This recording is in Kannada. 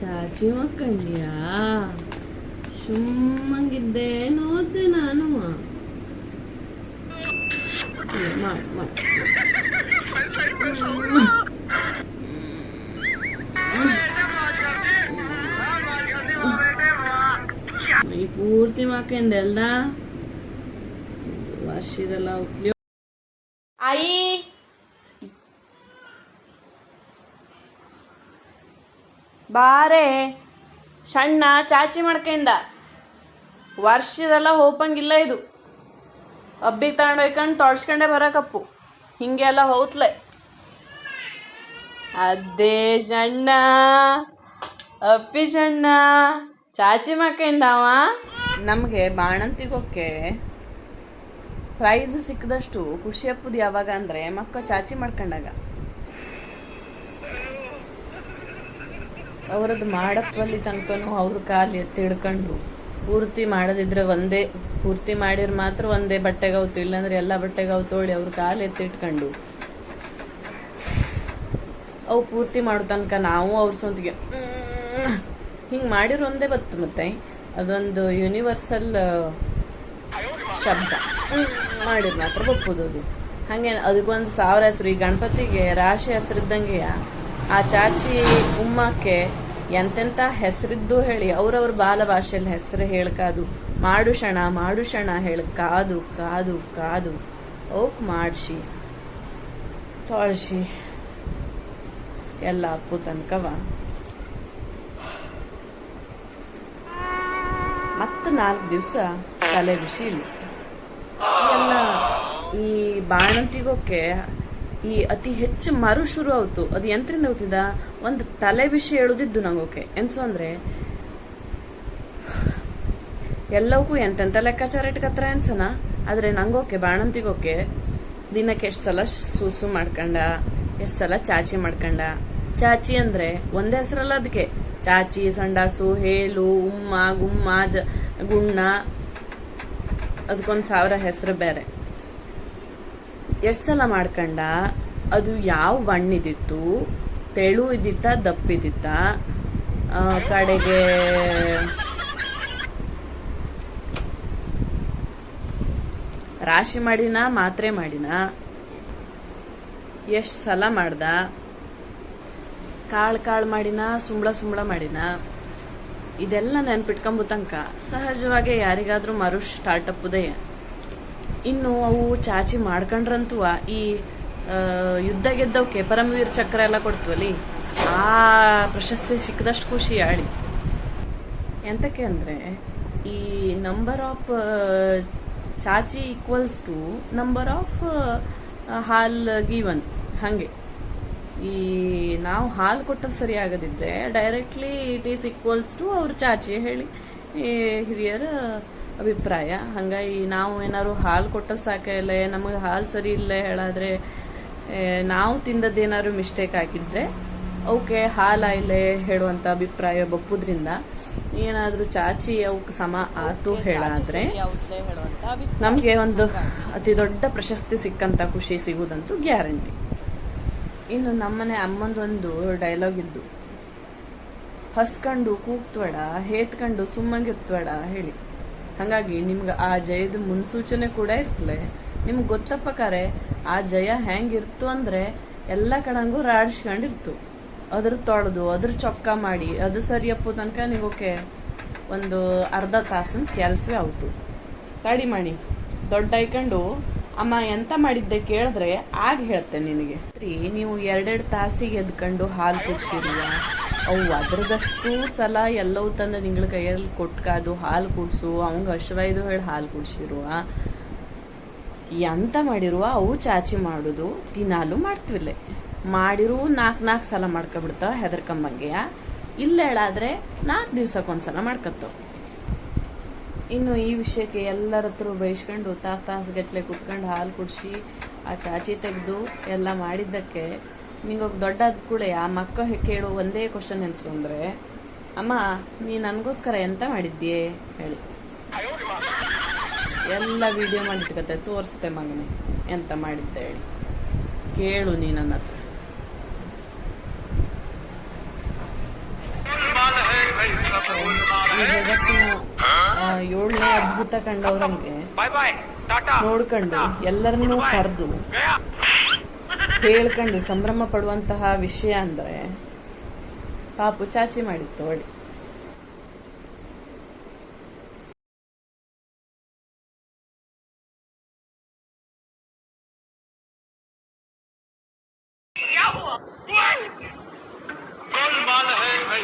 ಚಾಚಿ ಮಕ್ಕಂಡ್ಯಾ ಸುಮ್ಮಂಗಿದ್ದೆ ನೋಡ್ದೆ ನಾನು ಈ ಪೂರ್ತಿ ಮಾಕೆಂದೆಲ್ಲ ವರ್ಷಿರಲ್ಲ ಉತ್ಲಿ ಆಯಿ ಬಾರೆ ಸಣ್ಣ ಚಾಚಿ ಮಾಡ್ಕೆಂದ ವರ್ಷದೆಲ್ಲ ಹೋಪಂಗಿಲ್ಲ ಇದು ಹಬ್ಬಿಗೆ ತಗೊಂಡೋಯ್ಕೊಂಡು ತೊಳ್ಸ್ಕೊಂಡೆ ಬರಕಪ್ಪು ಹಿಂಗೆ ಎಲ್ಲ ಹೋತ್ಲೆ ಅದೇ ಸಣ್ಣ ಅಪ್ಪಿ ಸಣ್ಣ ಚಾಚಿ ಮಾಡ್ಕೆಂದವ ನಮಗೆ ಬಾಣಂತಿಗೋಕ್ಕೆ ಪ್ರೈಸ್ ಸಿಕ್ಕದಷ್ಟು ಖುಷಿ ಹಪ್ಪದು ಯಾವಾಗ ಅಂದರೆ ಮಕ್ಕ ಚಾಚಿ ಮಾಡ್ಕೊಂಡಾಗ ಅವರದ್ದು ಮಾಡಪ್ಪಲ್ಲಿ ತನಕನೂ ಅವ್ರ ಕಾಲು ಎತ್ತಿ ಹಿಡ್ಕೊಂಡು ಪೂರ್ತಿ ಮಾಡೋದಿದ್ರೆ ಒಂದೇ ಪೂರ್ತಿ ಮಾಡಿದ್ರೆ ಮಾತ್ರ ಒಂದೇ ಬಟ್ಟೆಗೆ ಅವತ್ತು ಇಲ್ಲಾಂದ್ರೆ ಎಲ್ಲ ಬಟ್ಟೆಗೆ ಅವು ತೋಳಿ ಅವ್ರ ಕಾಲು ಎತ್ತಿ ಇಟ್ಕೊಂಡು ಅವು ಪೂರ್ತಿ ಮಾಡೋ ತನಕ ನಾವು ಅವ್ರ ಸ್ವಂತಿಗೆ ಹಿಂಗೆ ಮಾಡಿರೋ ಒಂದೇ ಬತ್ತು ಮತ್ತೆ ಅದೊಂದು ಯೂನಿವರ್ಸಲ್ ಶಬ್ದ ಮಾಡಿರ್ ಮಾತ್ರ ಬಪ್ಪುದು ಅದು ಹಾಗೆ ಅದಕ್ಕೊಂದು 1000 ಹೆಸರು ಈ ಗಣಪತಿಗೆ ರಾಶಿ ಹೆಸರಿದ್ದಂಗೆ ಆ ಚಾಚಿ ಉಮ್ಮಕ್ಕೆ ಎಂತೆಂಥ ಹೆಸರಿದ್ದು ಹೇಳಿ ಅವ್ರವ್ರ ಬಾಲ ಭಾಷೆಯಲ್ಲಿ ಹೆಸರು ಹೇಳ್ಕಾದು ಮಾಡುಷಣ ಹೇಳಿ ಕಾದು ಕಾದು ಕಾದು ಅವಕ್ ಮಾಡಿಸಿ ತೊಳ್ಸಿ ಎಲ್ಲ ಅಪ್ಪು ತನಕವ ಮತ್ತೆ 4 ದಿವಸ ತಲೆ ಬಿಸಿ ಇಲ್ಲ ಎಲ್ಲ ಈ ಬಾಣಂತಿಗೋಕ್ಕೆ ಈ ಅತಿ ಹೆಚ್ಚು ಮರು ಶುರು ಆಯ್ತು ಅದು ಎಂತರಿಂದ ಹೋಗ್ತಿದ್ದ ಒಂದು ತಲೆ ವಿಷಯ ಹೇಳುದಿದ್ದು ನಂಗೋಕೆ ಎನ್ಸು ಅಂದ್ರೆ ಎಲ್ಲವಕ್ಕೂ ಎಂತೆಂತ ಲೆಕ್ಕಾಚಾರ ಇಟ್ಕತ್ರ ಅನ್ಸನ ಆದ್ರೆ ನಂಗೋಕೆ ಬಾಣಂತಿಗೋಕೆ ದಿನಕ್ಕೆ ಎಷ್ಟು ಸಲ ಸೂಸು ಮಾಡ್ಕೊಂಡ ಎಷ್ಟು ಸಲ ಚಾಚಿ ಮಾಡ್ಕೊಂಡ ಚಾಚಿ ಅಂದ್ರೆ ಒಂದೇ ಹೆಸರಲ್ಲ ಅದಕ್ಕೆ ಚಾಚಿ ಸಂಡಾಸು ಹೇಲು ಉಮ್ಮ ಗುಮ್ಮ ಗುಣ್ಣ ಅದಕ್ಕೊಂದು 1000 ಹೆಸರು ಬೇರೆ ಎಷ್ಟು ಸಲ ಮಾಡ್ಕೊಂಡ ಅದು ಯಾವ ಬಣ್ಣಿದಿತ್ತು ತೆಳು ಇದ್ದಿತ್ತ ದಪ್ಪಿದ್ದಿತ್ತ ಕಡೆಗೆ ರಾಶಿ ಮಾಡಿನ ಮಾತ್ರೆ ಮಾಡಿನ ಎಷ್ಟು ಸಲ ಮಾಡ್ದ ಕಾಳು ಮಾಡಿನ ಸುಂಬಳ ಮಾಡಿನ ಇದೆಲ್ಲ ನೆನ್ಪಿಟ್ಕೊಂಬ ತನಕ ಸಹಜವಾಗಿ ಯಾರಿಗಾದ್ರೂ ಮರು ಸ್ಟಾರ್ಟಪ್ಪುದೇ ಇನ್ನು ಅವು ಚಾಚಿ ಮಾಡ್ಕೊಂಡ್ರಂತೂ ಈ ಯುದ್ಧ ಗೆದ್ದವಕ್ಕೆ ಪರಮವೀರ್ ಚಕ್ರ ಎಲ್ಲ ಕೊಡ್ತೀವಲ್ಲಿ ಆ ಪ್ರಶಸ್ತಿ ಸಿಕ್ಕದಷ್ಟು ಖುಷಿ ಆಡಿ ಎಂತಕ್ಕೆ ಅಂದ್ರೆ ಈ ನಂಬರ್ ಆಫ್ ಚಾಚಿ ಈಕ್ವಲ್ಸ್ ಟು ನಂಬರ್ ಆಫ್ ಹಾಲ್ ಗಿವನ್ ಹಂಗೆ ಈ ನಾವು ಹಾಲು ಕೊಟ್ಟದ್ದು ಸರಿ ಆಗದಿದ್ರೆ directly it is equals to ಅವ್ರ ಚಾಚಿ ಹೇಳಿ ಹಿರಿಯರ ಅಭಿಪ್ರಾಯ ಹಂಗಾಗಿ ನಾವು ಏನಾದ್ರು ಹಾಲು ಕೊಟ್ಟದ್ದು ಸಾಕಿಲ್ಲ ನಮಗೆ ಹಾಲು ಸರಿ ಇಲ್ಲ ಹೇಳಾದ್ರೆ ನಾವು ತಿಂದದ್ದೇನಾದ್ರು ಮಿಸ್ಟೇಕ್ ಆಗಿದ್ರೆ ಅವಕ್ಕೆ ಹಾಲಾಯಿಲೆ ಹೇಳುವಂತ ಅಭಿಪ್ರಾಯ ಬಪ್ಪುದ್ರಿಂದ ಏನಾದ್ರೂ ಚಾಚಿ ಅವಕ್ಕೆ ಸಮ ಆತು ಹೇಳಾದ್ರೆ ನಮ್ಗೆ ಒಂದು ಅತಿ ದೊಡ್ಡ ಪ್ರಶಸ್ತಿ ಸಿಕ್ಕಂತ ಖುಷಿ ಸಿಗುದಂತೂ ಗ್ಯಾರಂಟಿ. ಇನ್ನು ನಮ್ಮನೆ ಅಮ್ಮಂದೊಂದು ಡೈಲಾಗ್ ಇದ್ದು, ಹಸ್ಕೊಂಡು ಕೂಗ್ತ್ವಡ ಹೇತ್ಕೊಂಡು ಸುಮ್ಮಂಗಿತ್ವಡ ಹೇಳಿ. ಹಂಗಾಗಿ ನಿಮ್ಗೆ ಆ ಜಯದ ಮುನ್ಸೂಚನೆ ಕೂಡ ಇರ್ತಲೆ. ನಿಮ್ಗೆ ಗೊತ್ತಪ್ಪಕಾರೆ ಆ ಜಯ ಹೆಂಗಿರ್ತು ಅಂದ್ರೆ ಎಲ್ಲ ಕಡಂಗೂ ರಾಡಿಸ್ಕೊಂಡಿರ್ತು. ಅದ್ರ ತೊಳೆದು ಅದ್ರ ಚೊಕ್ಕ ಮಾಡಿ ಅದು ಸರಿಯಪ್ಪು ತನಕ ನೀವೋಕೆ ಒಂದು ಅರ್ಧ ತಾಸಿನ ಕೆಲ್ಸವೇ ಆಯ್ತು. ತಡಿ ಮಾಡಿ ದೊಡ್ಡ ಐಕೊಂಡು ಅಮ್ಮ ಎಂತ ಮಾಡಿದ್ದೆ ಕೇಳಿದ್ರೆ ಆಗ ಹೇಳ್ತೇನೆ ನಿನಗೆ. ನೀವು 2 ತಾಸಿಗೆ ಎದ್ಕೊಂಡು ಹಾಲು ಕುಡ್ಸಿರುವ ಅವು ಅದ್ರದಷ್ಟು ಸಲ ಎಲ್ಲವೂ ತಂದು ನಿಂಗಳ ಕೈಯಲ್ಲಿ ಕೊಟ್ಕಾದು ಹಾಲು ಕುಡ್ಸು ಅವಂಗ ಹಶ್ವೈದು ಹೇಳಿ ಹಾಲು ಕುಡ್ಸಿರುವ ಎಂತ ಮಾಡಿರುವ ಅವು ಚಾಚಿ ಮಾಡುದು ದಿನಾಲು ಮಾಡ್ತಿವಿಲ್ಲೆ. ಮಾಡಿರು 4 ಸಲ ಮಾಡ್ಕೊಬಿಡ್ತಾವ ಹೆದರ್ಕಂಬಂಗೆ. ಇಲ್ಲ ಹೇಳಾದ್ರೆ 4 ದಿವ್ಸಕ್ಕೊಂದ್ಸಲ ಮಾಡ್ಕತ್ತವ. ಇನ್ನು ಈ ವಿಷಯಕ್ಕೆ ಎಲ್ಲರ ಹತ್ರ ಬೈಸ್ಕೊಂಡು ತಾಸುಗಟ್ಲೆ ಕುತ್ಕೊಂಡು ಹಾಲು ಕುಡಿಸಿ ಆ ಚಾಚಿ ತೆಗೆದು ಎಲ್ಲ ಮಾಡಿದ್ದಕ್ಕೆ ನಿಂಗೊಬ್ಬ ದೊಡ್ಡ ಕೂಡ ಆ ಮಕ್ಕ ಕೇಳು ಒಂದೇ ಕ್ವಶನ್ ಎನ್ಸು ಅಂದ್ರೆ, ಅಮ್ಮ ನೀ ನನಗೋಸ್ಕರ ಎಂತ ಮಾಡಿದ್ಯೆ ಹೇಳಿ. ಎಲ್ಲ ವಿಡಿಯೋ ಮಾಡಿಟ್ಕತ್ತೆ ತೋರಿಸ್ತೆ ಮಗನೇ ಎಂತ ಮಾಡಿದ್ದೆ ಹೇಳಿ. ಕೇಳು ನೀ ನನ್ನ ಹತ್ರ. ಈ ಜಗತ್ತಿನ 7ನೇ ಅದ್ಭುತ ಕಂಡವ್ರಂಗೆ ನೋಡ್ಕೊಂಡು ಎಲ್ಲರನ್ನೂ ಕರೆದು ಹೇಳ್ಕೊಂಡು ಸಂಭ್ರಮ ಪಡುವಂತಹ ವಿಷಯ ಅಂದ್ರೆ ಪಾಪು ಚಾಚಿ ಮಾಡಿತ್ತು ಒಡಿ. गोलमाल है भाई